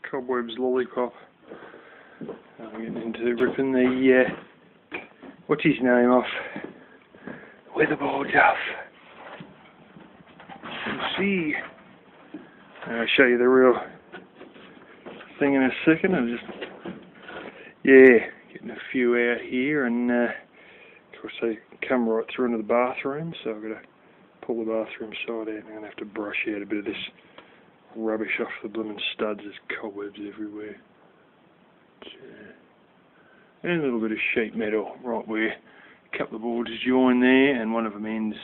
cobwebs lollipop. I'm getting into ripping the, what's his name off? Weatherboards off. Let's see. I'll show you the real thing in a second. I'm just, getting a few out here, and of course they come right through into the bathroom, so I've got to pull the bathroom side out. I'm going to have to brush out a bit of this rubbish off the blooming studs. There's cobwebs everywhere. And a little bit of sheet metal right where a couple of boards join there, and one of them ends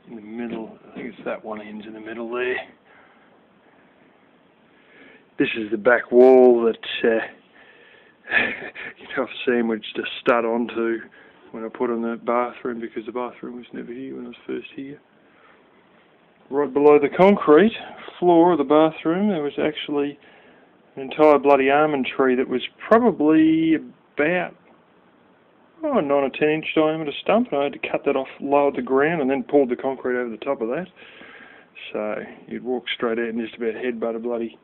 in the middle. I think it's that one ends in the middle there. This is the back wall that I've sandwiched a stud onto when I put on the bathroom, because the bathroom was never here when I was first here. Right below the concrete floor of the bathroom there was actually an entire bloody almond tree that was probably about 9 or 10 inch diameter stump, and I had to cut that off, lowered the ground, and then poured the concrete over the top of that. So you'd walk straight out and just about headbutt a bloody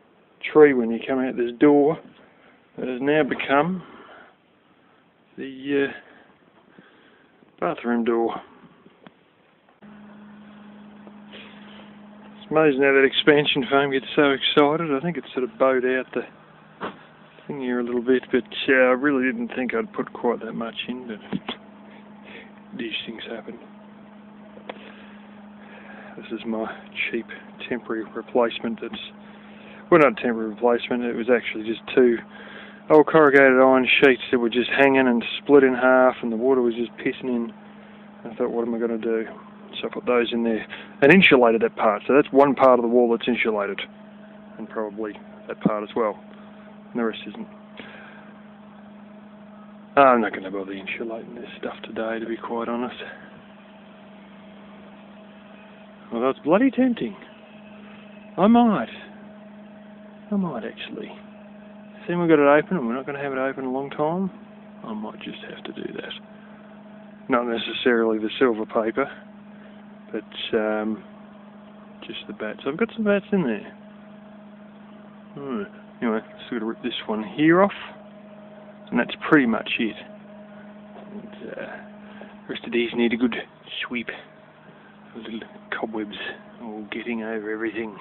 tree when you come out this door that has now become the bathroom door. It's amazing how that expansion foam gets so excited. I think it sort of bowed out the thing here a little bit, but I really didn't think I'd put quite that much in, but these things happen. This is my cheap temporary replacement. That's, well, not a temporary replacement, it was actually just 2 old corrugated iron sheets that were just hanging and split in half, and the water was just pissing in. I thought, what am I going to do? So I put those in there and insulated that part. So that's one part of the wall that's insulated, and probably that part as well. And the rest isn't. I'm not going to bother insulating this stuff today, to be quite honest. Well, that's bloody tempting. I might actually. See, we've got it open, and we're not going to have it open a long time. I might just have to do that. Not necessarily the silver paper, but just the bats. I've got some bats in there. Anyway, so we've got to rip this one here off, and that's pretty much it. And, the rest of these need a good sweep. Little cobwebs all getting over everything.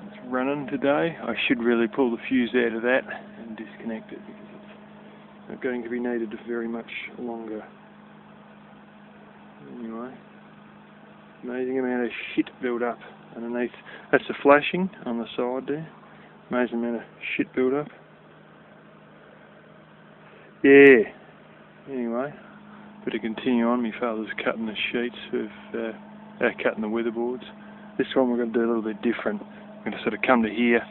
It's running today. I should really pull the fuse out of that and disconnect it, because it's not going to be needed very much longer. Anyway, amazing amount of shit built up underneath. That's the flashing on the side there. Amazing amount of shit built up. Yeah. Anyway, better continue on. My father's cutting the sheets of cutting the weatherboards. This one we're going to do a little bit different. We're going to sort of come to here,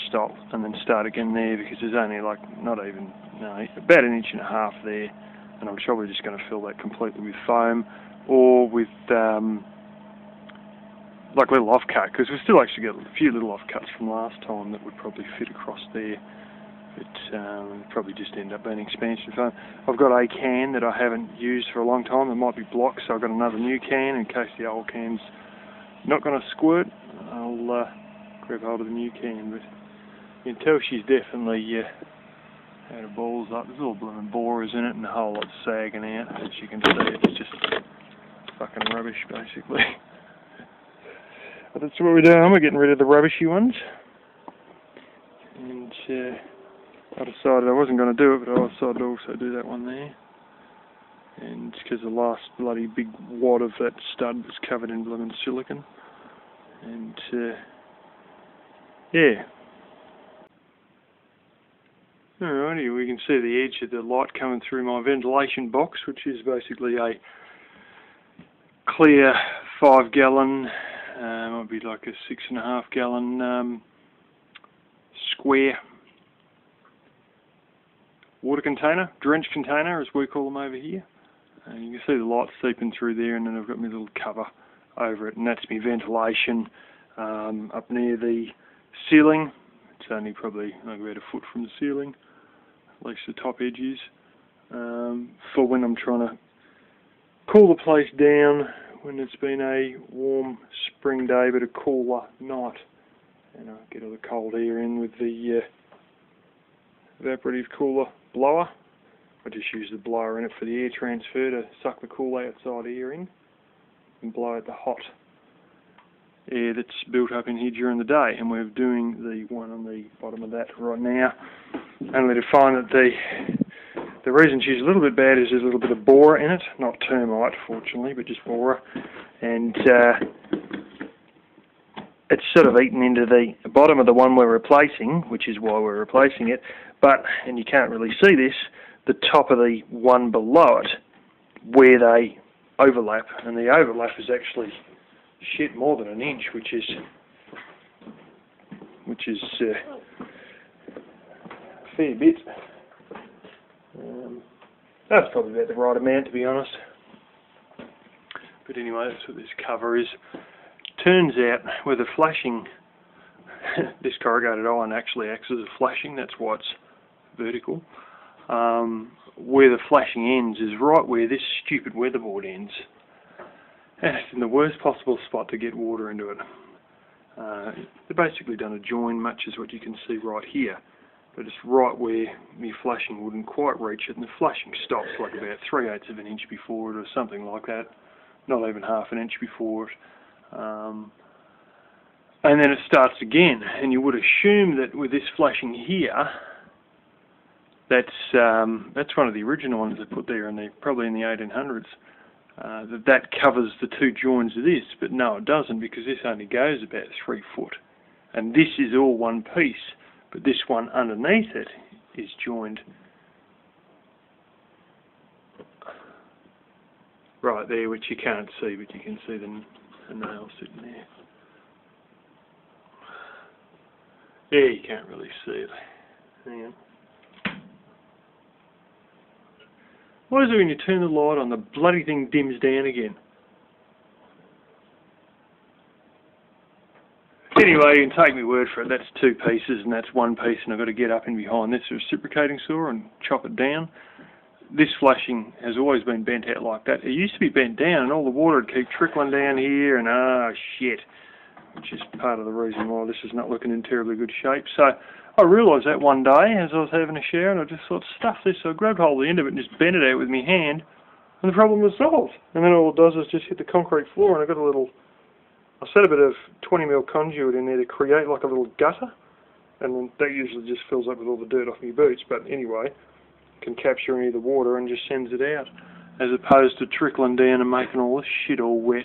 stop, and then start again there, because there's only like about 1.5 inches there, and I'm probably just going to fill that completely with foam, or with like little offcut, because we've still actually got a few little offcuts from last time that would probably fit across there. But probably just end up being expansion foam. I've got a can that I haven't used for a long time. It might be blocked, so I've got another new can in case the old can's not going to squirt. I'll grab hold of the new can, but you can tell she's definitely had her balls up. There's little blooming borers in it, and the whole lot's sagging out. As you can see, it's just fucking rubbish, basically. But that's what we're doing. We're getting rid of the rubbishy ones. And I decided I wasn't going to do it, but I decided to also do that one there. And because the last bloody big wad of that stud was covered in blooming silicone. And yeah. Alrighty, we can see the edge of the light coming through my ventilation box, which is basically a clear 5 gallon, might be like a 6.5 gallon square water container, drench container as we call them over here. You can see the light seeping through there, and then I've got my little cover over it, and that's my ventilation up near the ceiling. It's only probably like about 1 foot from the ceiling, at least the top edge is, for when I'm trying to cool the place down when it's been a warm spring day but a cooler night. And I'll get all the cold air in with the evaporative cooler blower. I just use the blower in it for the air transfer to suck the cool outside air in and blow out the hot air that's built up in here during the day. And we're doing the one on the bottom of that right now, only to find that the reason she's a little bit bad is there's a little bit of borer in it, not termite fortunately, but just borer, and it's sort of eaten into the bottom of the one we're replacing, which is why we're replacing it, but, and you can't really see this, the top of the one below it, where they overlap, and the overlap is actually shit more than an inch, which is a fair bit. That's probably about the right amount, to be honest. But anyway, that's what this cover is. Turns out where the flashing, this corrugated iron actually acts as a flashing, that's why it's vertical. Where the flashing ends is right where this stupid weatherboard ends. And it's in the worst possible spot to get water into it. They've basically done a join, much as what you can see right here. But it's right where my flashing wouldn't quite reach it, and the flashing stops like about 3/8 of an inch before it, or something like that. Not even half an inch before it. And then it starts again, and you would assume that with this flashing here, that's one of the original ones they put there, probably in the 1800s. That covers the two joins of this, but no, it doesn't, because this only goes about 3 foot, and this is all one piece. But this one underneath it is joined right there, which you can't see, but you can see the nail sitting there. Yeah, you can't really see it. Hang on. Why is it when you turn the light on, the bloody thing dims down again? Anyway, you can take my word for it, that's two pieces and that's one piece, and I've got to get up in behind this reciprocating saw and chop it down. This flashing has always been bent out like that. It used to be bent down and all the water would keep trickling down here, and shit, which is part of the reason why this is not looking in terribly good shape. So I realised that one day as I was having a shower, and I just thought, stuff this, so I grabbed hold of the end of it and just bent it out with my hand, and the problem was solved. And then all it does is just hit the concrete floor, and I've got a little, I set a bit of 20mm conduit in there to create like a little gutter, and then that usually just fills up with all the dirt off my boots, but anyway, can capture any of the water and just sends it out, as opposed to trickling down and making all this shit all wet.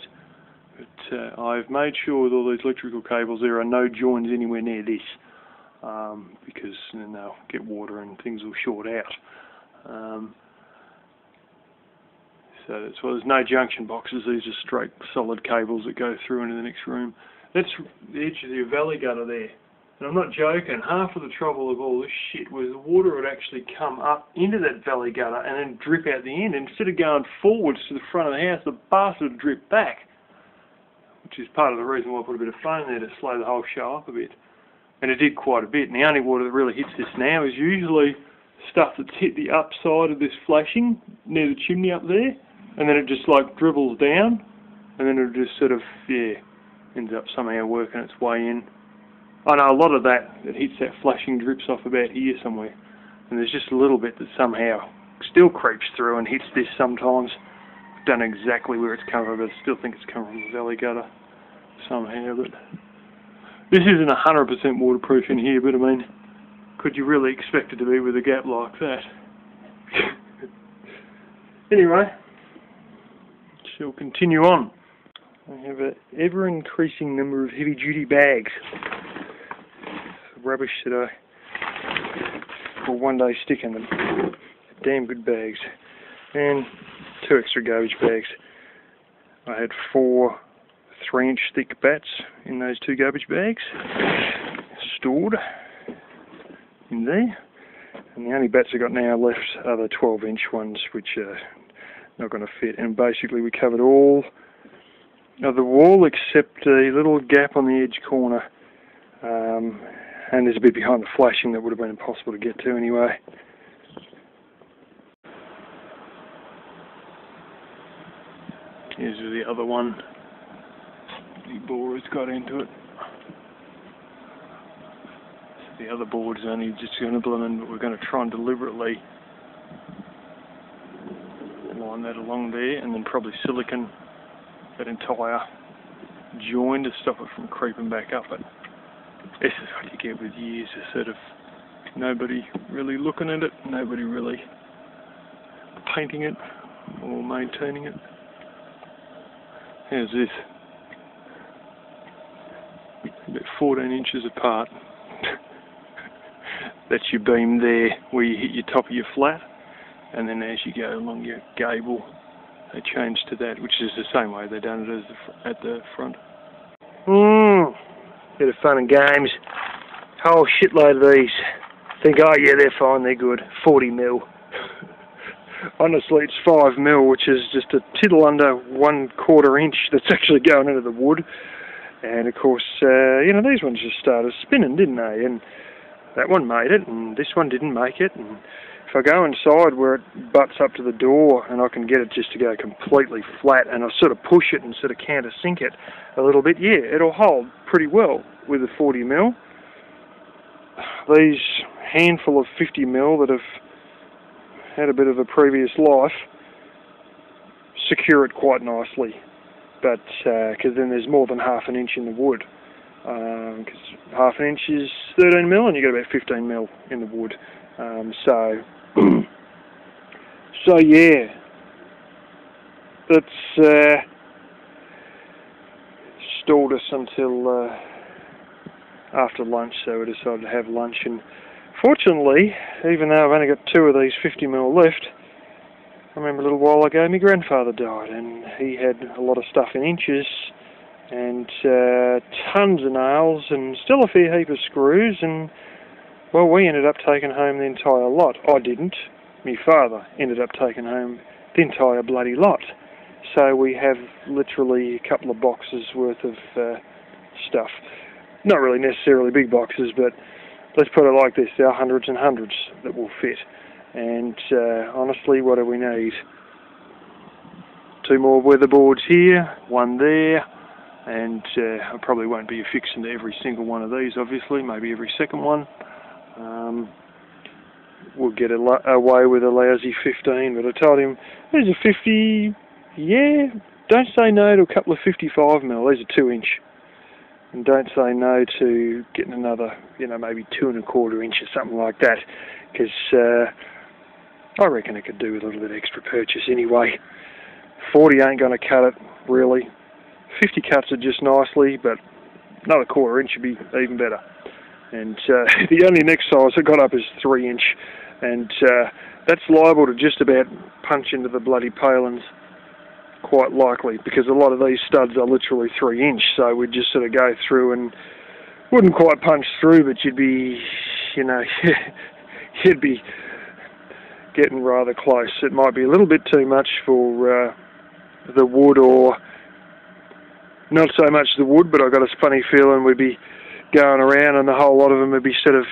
But I've made sure with all these electrical cables there are no joins anywhere near this, because then they'll get water and things will short out. So that's why there's no junction boxes. These are straight solid cables that go through into the next room. That's the edge of the valley gutter there. And I'm not joking, half of the trouble of all this shit was the water would actually come up into that valley gutter and then drip out the end. Instead of going forwards to the front of the house, the bastard would drip back, which is part of the reason why I put a bit of foam there to slow the whole show up a bit. And it did quite a bit. And the only water that really hits this now is usually stuff that's hit the upside of this flashing near the chimney up there, and then it just like dribbles down, and then it just sort of, ends up somehow working its way in. I know a lot of that hits that flashing drips off about here somewhere, and there's just a little bit that somehow still creeps through and hits this sometimes. I don't know exactly where it's come from, but I still think it's come from the valley gutter somehow. But this isn't 100% waterproof in here, but I mean, could you really expect it to be with a gap like that? Anyway, shall continue on. I have an ever-increasing number of heavy-duty bags. Rubbish that I will one day stick in them. Damn good bags. And 2 extra garbage bags. I had 4 3-inch thick bats in those 2 garbage bags, stored in there. And the only bats I got now left are the 12-inch ones, which are not going to fit. And basically we covered all of the wall except a little gap on the edge corner. And there's a bit behind the flashing that would have been impossible to get to anyway. Here's the other one. The borer's got into it. So the other board's only just going to bloom in, but we're going to try and deliberately line that along there, and then probably silicon that entire join to stop it from creeping back up. But this is what you get with years of sort of nobody really looking at it, nobody really painting it or maintaining it. How's this? About 14 inches apart. That's your beam there where you hit your top of your flat, and then as you go along your gable they change to that, which is the same way they've done it as at the front. Bit of fun and games. Whole shitload of these. Think, oh yeah, they're fine, they're good. 40mm. Honestly, it's 5mm, which is just a tittle under 1/4 inch that's actually going into the wood. And of course, you know, these ones just started spinning, didn't they? And that one made it, and this one didn't make it. And if I go inside where it butts up to the door and I can get it just to go completely flat, and I sort of push it and sort of countersink it a little bit, yeah, it'll hold pretty well with a 40mm. These handful of 50mm that have had a bit of a previous life secure it quite nicely, but because then there's more than ½ an inch in the wood, because ½ an inch is 13mm and you get about 15mm in the wood, so yeah, that's stalled us until after lunch, so we decided to have lunch. And fortunately, even though I've only got 2 of these 50mm left, I remember a little while ago my grandfather died, and he had a lot of stuff in inches, and tons of nails, and still a fair heap of screws, and well, we ended up taking home the entire lot. I didn't. My father ended up taking home the entire bloody lot. So we have literally a couple of boxes worth of stuff. Not really necessarily big boxes, but let's put it like this, there are hundreds and hundreds that will fit. And honestly, what do we need? 2 more weatherboards here, 1 there, and I probably won't be affixing to every single one of these, obviously, maybe every second one. We'll get away with a lousy 15, but I told him, there's a 50, yeah, don't say no to a couple of 55mm, there's a 2 inch. And don't say no to getting another, you know, maybe 2 1/4 inch or something like that, because I reckon it could do with a little bit extra purchase anyway. 40 ain't going to cut it, really. 50 cuts it just nicely, but another 1/4 inch would be even better. And the only next size I got up is 3 inch, and that's liable to just about punch into the bloody palings, quite likely, because a lot of these studs are literally 3 inch, so we'd just sort of go through and wouldn't quite punch through, but you'd be, you know, you'd be getting rather close. It might be a little bit too much for the wood, or not so much the wood, but I've got a funny feeling we'd be going around and the whole lot of them would be sort of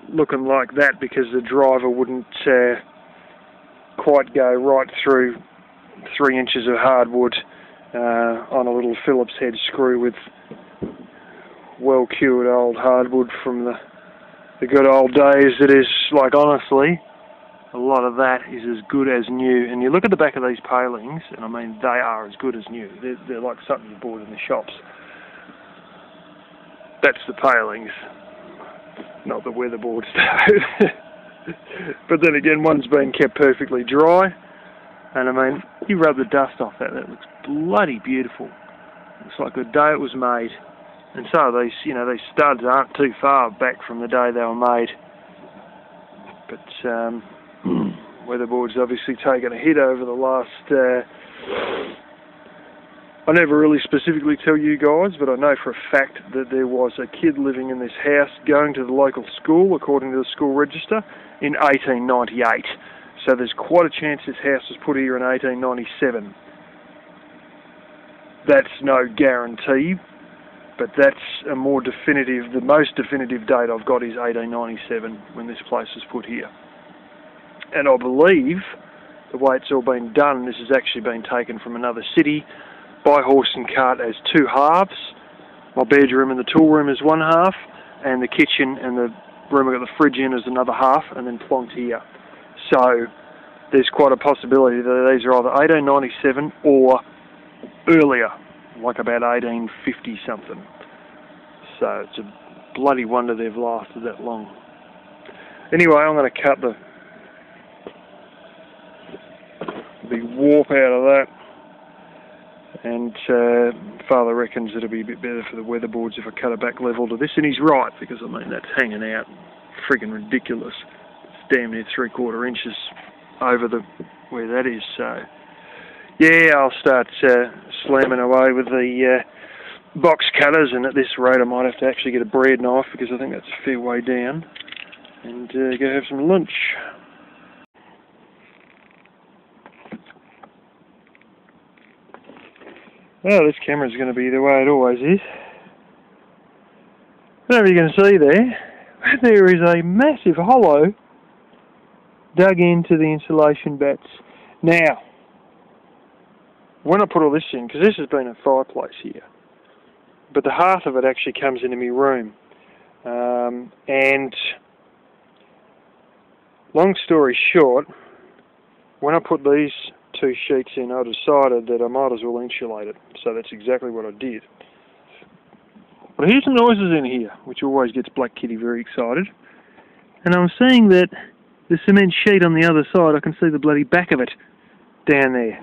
looking like that, because the driver wouldn't quite go right through 3 inches of hardwood on a little Phillips head screw with well cured old hardwood from the good old days. It is, like, honestly, a lot of that is as good as new. And you look at the back of these palings, and I mean, they are as good as new. They're like something you bought in the shops. That's the palings, not the weatherboard stuff. But then again, one's been kept perfectly dry, and I mean, you rub the dust off that, that looks bloody beautiful. It's like the day it was made. And so these, you know, these studs aren't too far back from the day they were made. But weatherboard's obviously taken a hit over the last... I never really specifically tell you guys, but I know for a fact that there was a kid living in this house going to the local school, according to the school register, in 1898. So there's quite a chance this house was put here in 1897. That's no guarantee, but that's a more definitive, the most definitive date I've got is 1897, when this place was put here. And I believe the way it's all been done, this has actually been taken from another city by horse and cart as two halves. My bedroom and the tool room is one half, and the kitchen and the room I've got the fridge in is another half, and then plonked here. So there's quite a possibility that these are either 1897 or earlier, like about 1850 something. So it's a bloody wonder they've lasted that long. Anyway, I'm going to cut the warp out of that, and Father reckons it'll be a bit better for the weatherboards if I cut it back level to this, and he's right, because I mean that's hanging out friggin' ridiculous. It's damn near 3/4 inches over the where that is. So yeah, I'll start slamming away with the box cutters, and at this rate I might have to actually get a bread knife, because I think that's a fair way down, and go have some lunch. Well, this camera's going to be the way it always is. I don't know if you can see there is a massive hollow dug into the insulation bats. Now, when I put all this in, because this has been a fireplace here, but the hearth of it actually comes into my room. And long story short, when I put these two sheets in, I decided that I might as well insulate it. So that's exactly what I did. But I hear some noises in here, which always gets Black Kitty very excited. And I'm seeing that the cement sheet on the other side, I can see the bloody back of it down there.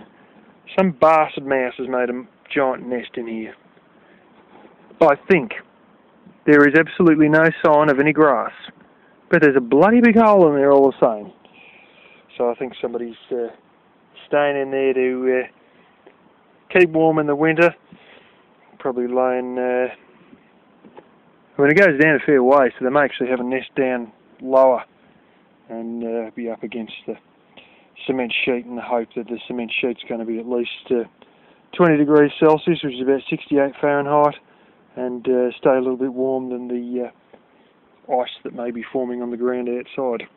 Some bastard mouse has made a giant nest in here. I think there is absolutely no sign of any grass, but there's a bloody big hole in there all the same. So I think somebody's staying in there to keep warm in the winter. Probably laying, I mean, it goes down a fair way, so they may actually have a nest down lower and be up against the cement sheet, in the hope that the cement sheet's going to be at least 20 degrees Celsius, which is about 68 Fahrenheit, and stay a little bit warm than the ice that may be forming on the ground outside.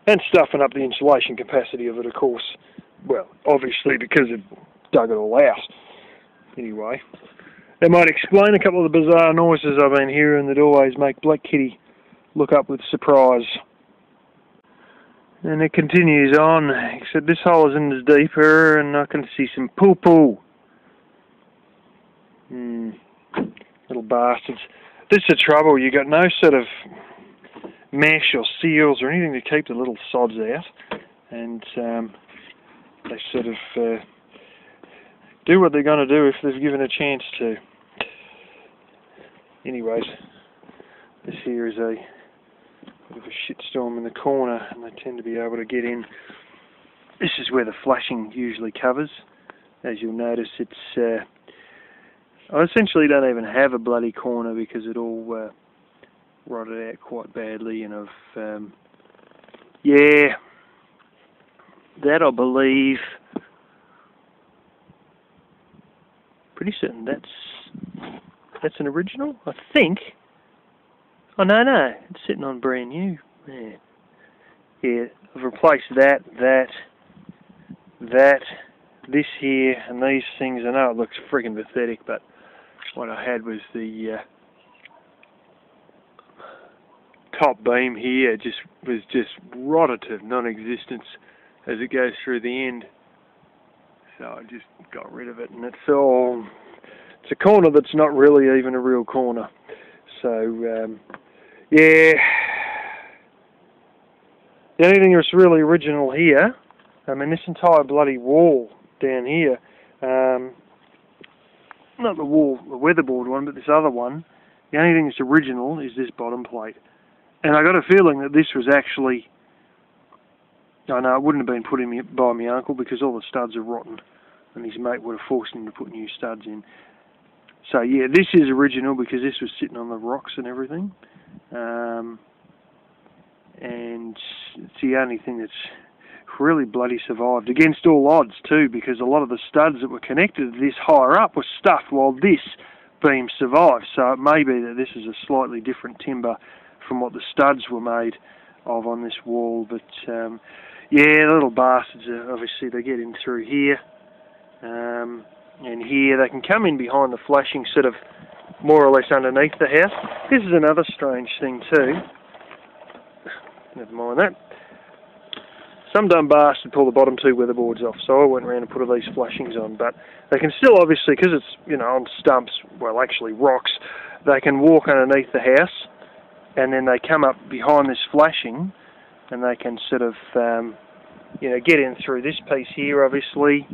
And stuffing up the insulation capacity of it, of course. Well, obviously, because it dug it all out. Anyway, that might explain a couple of the bizarre noises I've been hearing that always make Black Kitty look up with surprise. And it continues on, except this hole isn't as deeper, and I can see some poo-poo. Little bastards. This is the trouble, you got no sort of mesh or seals or anything to keep the little sods out, and they sort of do what they're going to do if they're given a chance to. Anyways, this here is a bit of a shitstorm in the corner, and they tend to be able to get in. This is where the flashing usually covers. As you'll notice, it's I essentially don't even have a bloody corner because it all rotted out quite badly, and I've yeah, that I believe, pretty certain that's an original, I think. Oh no, it's sitting on brand new. Yeah, I've replaced that, this here, and these things. I know it looks friggin' pathetic, but what I had was the top beam here was just rotted to non-existence as it goes through the end. So I just got rid of it, and it's a corner that's not really even a real corner. So yeah, the only thing that's really original here, I mean, this entire bloody wall down here, not the wall, the weatherboard one, but this other one, the only thing that's original is this bottom plate. And I got a feeling that this was actually, I know it wouldn't have been put in by my uncle, because all the studs are rotten, and his mate would have forced him to put new studs in. So yeah, this is original because this was sitting on the rocks and everything. And it's the only thing that's really bloody survived, against all odds too, because a lot of the studs that were connected to this higher up were stuffed while this beam survived. So it may be that this is a slightly different timber from what the studs were made of on this wall, but yeah, the little bastards, obviously they get in through here, and here they can come in behind the flashing, sort of more or less underneath the house. This is another strange thing too. Never mind that. Some dumb bastard pulled the bottom two weatherboards off, so I went around and put all these flashings on, but they can still, obviously, because it's, you know, on stumps, well, actually rocks, they can walk underneath the house, and then they come up behind this flashing, and they can sort of, you know, get in through this piece here, obviously,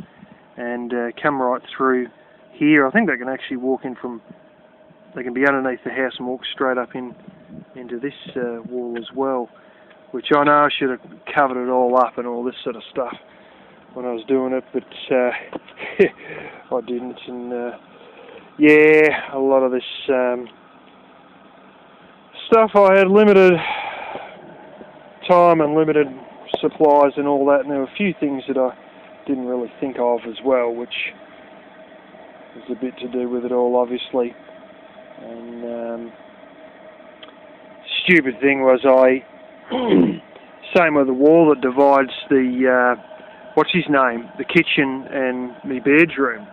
and come right through here. I think they can actually walk in from, they can be underneath the house and walk straight up into this wall as well, which I know I should have covered it all up and all this sort of stuff when I was doing it, but I didn't, and yeah, a lot of this stuff, I had limited time and limited supplies and all that, and there were a few things that I didn't really think of as well, which was a bit to do with it all, obviously. And stupid thing was same with the wall that divides the what's his name, the kitchen and the bedroom.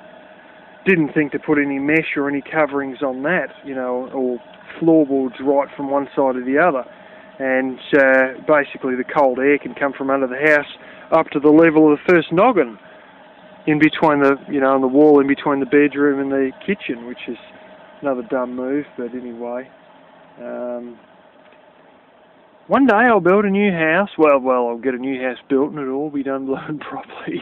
Didn't think to put any mesh or any coverings on that, you know, or floorboards right from one side or the other. And basically the cold air can come from under the house up to the level of the first noggin, in between the, you know, on the wall in between the bedroom and the kitchen, which is another dumb move, but anyway. One day I'll build a new house. Well, I'll get a new house built and it'll all be done blown properly.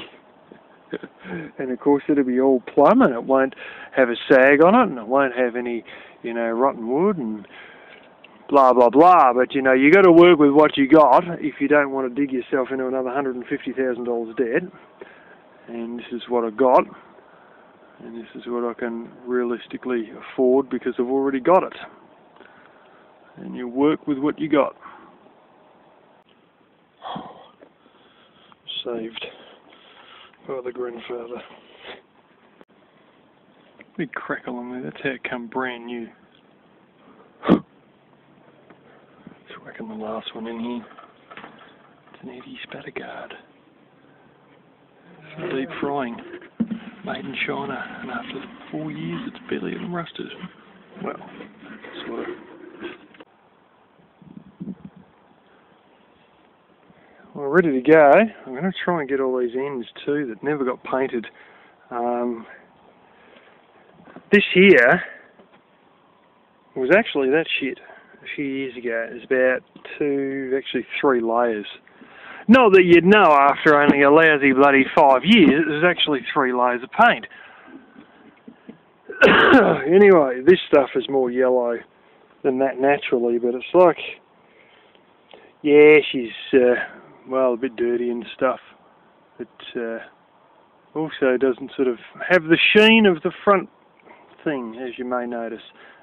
And of course it'll be all plumb and it won't have a sag on it and it won't have any, you know, rotten wood and blah blah blah. But you know, you got to work with what you got if you don't want to dig yourself into another $150,000 debt. And this is what I got, and this is what I can realistically afford because I've already got it. And you work with what you got. Saved by the grandfather. Big crackle on there, that's how it come brand new. Just whacking the last one in here. It's an Eddie Spatterguard. For deep frying. Made in China, and after 4 years it's barely even rusted. Well, sort of. Well, ready to go. I'm going to try and get all these ends too that never got painted. This here was actually that shit a few years ago. It was about actually 3 layers. Not that you'd know after only a lousy bloody 5 years, it was actually 3 layers of paint. Anyway, this stuff is more yellow than that naturally, but it's like, yeah, she's, well, a bit dirty and stuff. It also doesn't sort of have the sheen of the front thing, as you may notice.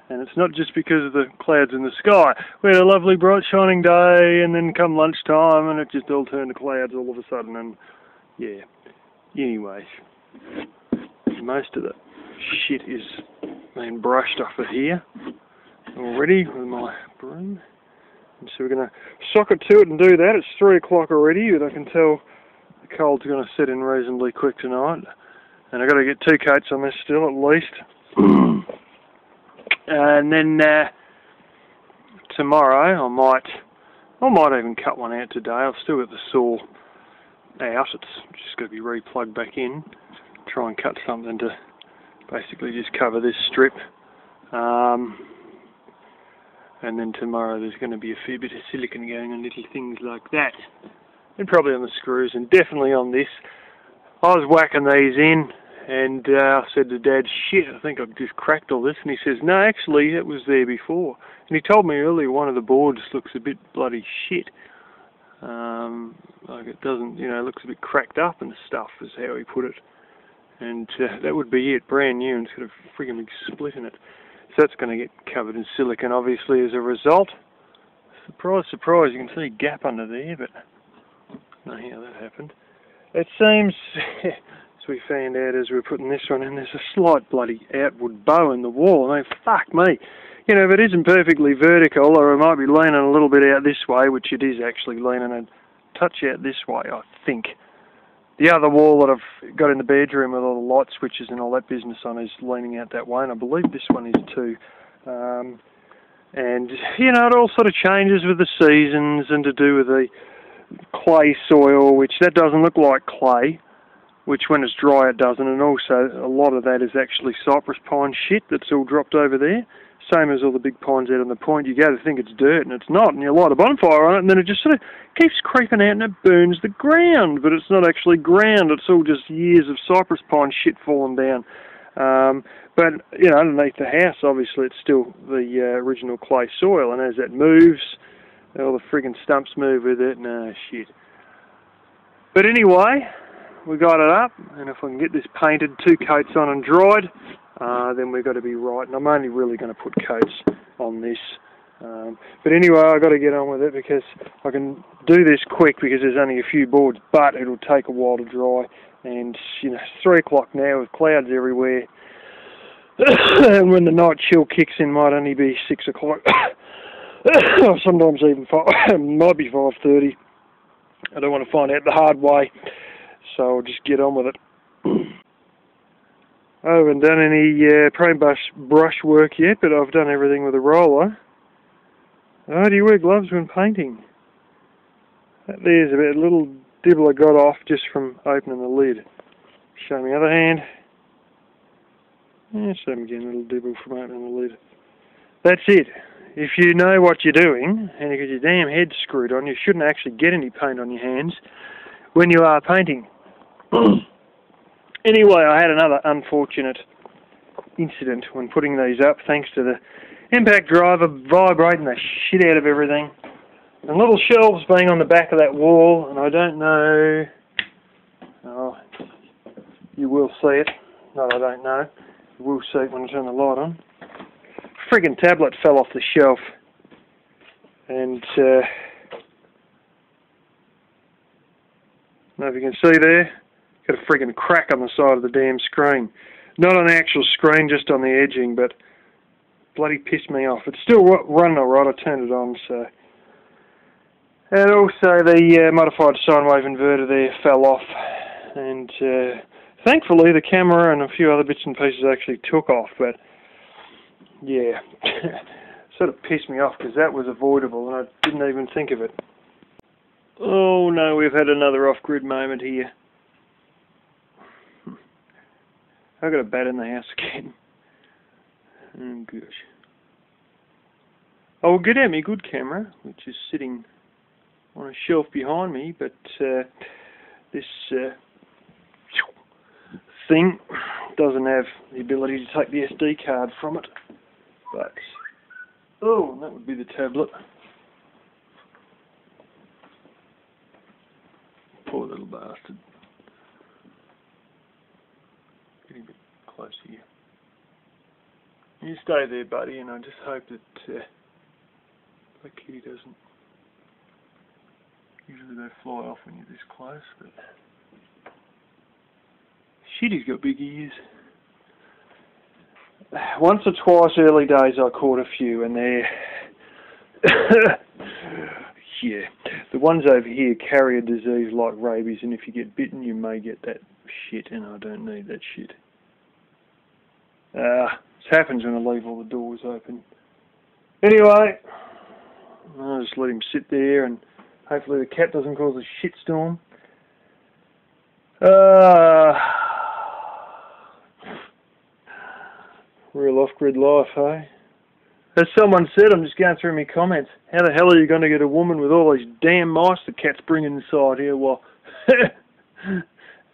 And it's not just because of the clouds in the sky. We had a lovely bright shining day, and then come lunchtime and it just all turned to clouds all of a sudden, and yeah. Anyways, most of the shit is being brushed off of here already with my broom. And so we're going to sock it to it and do that. It's 3 o'clock already, but I can tell the cold's going to set in reasonably quick tonight. And I've got to get 2 coats on this still at least. And then tomorrow I might even cut one out today. I've still got the saw out. It's just got to be replugged back in. Try and cut something to basically just cover this strip. And then tomorrow there's going to be a fair bit of silicone going on little things like that. And probably on the screws and definitely on this. I was whacking these in. And I said to Dad, shit, I think I've just cracked all this. And he says, no, actually, it was there before. And he told me earlier one of the boards looks a bit bloody shit. Like it doesn't, you know, it looks a bit cracked up and stuff, is how he put it. And that would be it, brand new, and it's got a friggin' big split in it. So that's going to get covered in silicone, obviously, as a result. Surprise, surprise, you can see a gap under there, but I don't know how that happened. It seems... we found out as we were putting this one in, there's a slight bloody outward bow in the wall. I mean, fuck me. you know, if it isn't perfectly vertical, or it might be leaning a little bit out this way, which it is actually leaning a touch out this way, I think. The other wall that I've got in the bedroom with all the light switches and all that business on is leaning out that way, and I believe this one is too. And, you know, it all sort of changes with the seasons and to do with the clay soil, which that doesn't look like clay, which when it's dry it doesn't, and also a lot of that is actually cypress pine shit that's all dropped over there. Same as all the big pines out on the point. You go to think it's dirt, and it's not, and you light a bonfire on it, and then it just sort of keeps creeping out and it burns the ground, but it's not actually ground, it's all just years of cypress pine shit falling down. But, you know, underneath the house, obviously, it's still the original clay soil, and as that moves, all the friggin' stumps move with it, and shit. But anyway, we got it up, and if I can get this painted, 2 coats on and dried, then we've got to be right. And I'm only really going to put coats on this. But anyway, I've got to get on with it because I can do this quick because there's only a few boards, but it'll take a while to dry. And, you know, it's 3 o'clock now with clouds everywhere. And when the night chill kicks in, might only be 6 o'clock. Sometimes even might be 5:30. I don't want to find out the hard way, so I'll just get on with it. I haven't done any brush work yet, but I've done everything with a roller. Oh, do you wear gloves when painting? There's a little dibble I got off just from opening the lid. Show me the other hand. Yeah, show me again, a little dibble from opening the lid. That's it. If you know what you're doing, and you got your damn head screwed on, you shouldn't actually get any paint on your hands when you are painting. Anyway, I had another unfortunate incident when putting these up, thanks to the impact driver vibrating the shit out of everything. And little shelves being on the back of that wall, and I don't know... Oh, you will see it. No, I don't know. You will see it when I turn the light on. Friggin' tablet fell off the shelf. And, I don't know if you can see there. Got a friggin' crack on the side of the damn screen. Not on the actual screen, just on the edging, but bloody pissed me off. It's still running alright, I turned it on, so... And also the modified sine wave inverter there fell off, and thankfully the camera and a few other bits and pieces actually took off, but yeah, sort of pissed me off because that was avoidable and I didn't even think of it. Oh no, we've had another off-grid moment here. I've got a bat in the house again. Oh gosh. I will get out my good camera, which is sitting on a shelf behind me, but this thing doesn't have the ability to take the SD card from it. But, oh, that would be the tablet. Poor little bastard. Getting a bit close here. You stay there, buddy, and I just hope that the kitty doesn't... Usually they fly off when you're this close, but... Shit, he's got big ears. Once or twice early days I caught a few, and they're... yeah. The ones over here carry a disease like rabies, and if you get bitten you may get that shit, and I don't need that shit. This happens when I leave all the doors open. Anyway, I'll just let him sit there, and hopefully the cat doesn't cause a shitstorm. Real off-grid life, eh? As someone said, I'm just going through my comments, how the hell are you going to get a woman with all these damn mice the cat's bringing inside here? Well, it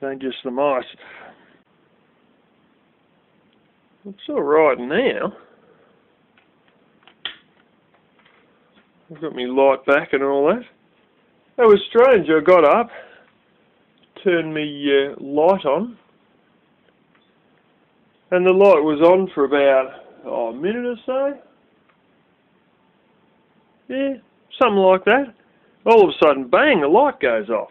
ain't just the mice. It's alright now. I've got my light back and all that. That was strange. I got up, turned my light on, and the light was on for about a minute or so. Yeah, something like that. All of a sudden, bang, the light goes off.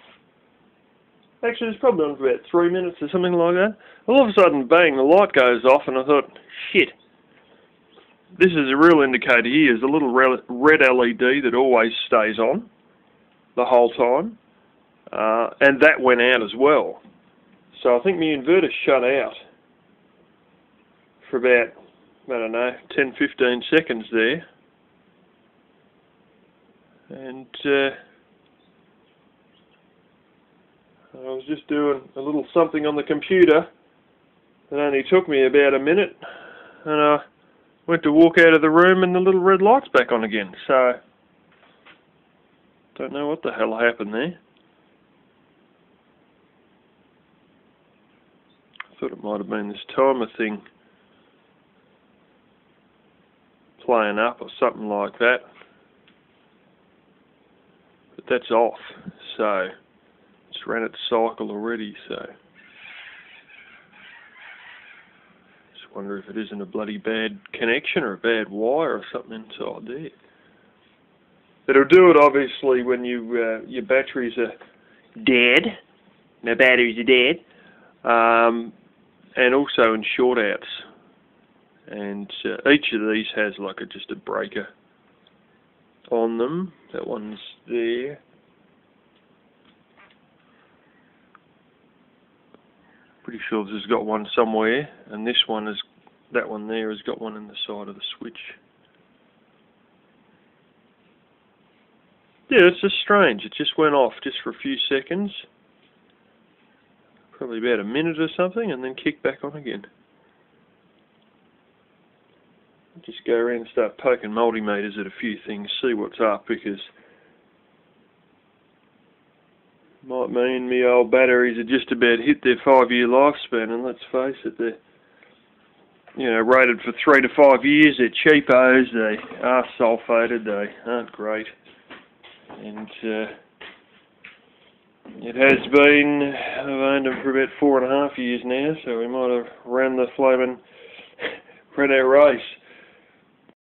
Actually, it's probably on for about 3 minutes or something like that. All of a sudden, bang, the light goes off, and I thought, shit. this is a real indicator here, is a little red LED that always stays on the whole time, and that went out as well. So I think my inverter shut out for about, I don't know, 10-15 seconds there, and I was just doing a little something on the computer. It only took me about a minute, and I went to walk out of the room and the little red light's back on again. So, don't know what the hell happened there. I thought it might have been this timer thing playing up or something like that. But that's off, so it's ran its cycle already, so just wonder if it isn't a bloody bad connection or a bad wire or something inside there. It'll do it obviously when you your batteries are dead. No batteries are dead, and also in short outs. And each of these has like just a breaker on them. That one's there. Pretty sure this has got one somewhere, and this one is, that one there has got one in the side of the switch. Yeah, it's just strange. It just went off just for a few seconds, probably about a minute or something, and then kicked back on again. Just go around and start poking multimeters at a few things, see what's up, because it might mean me old batteries are just about hit their 5-year lifespan, and let's face it, they're, you know, rated for 3 to 5 years. They're cheapos, they are sulfated, they aren't great, and it has been, I've owned them for about 4.5 years now, so we might have ran our race.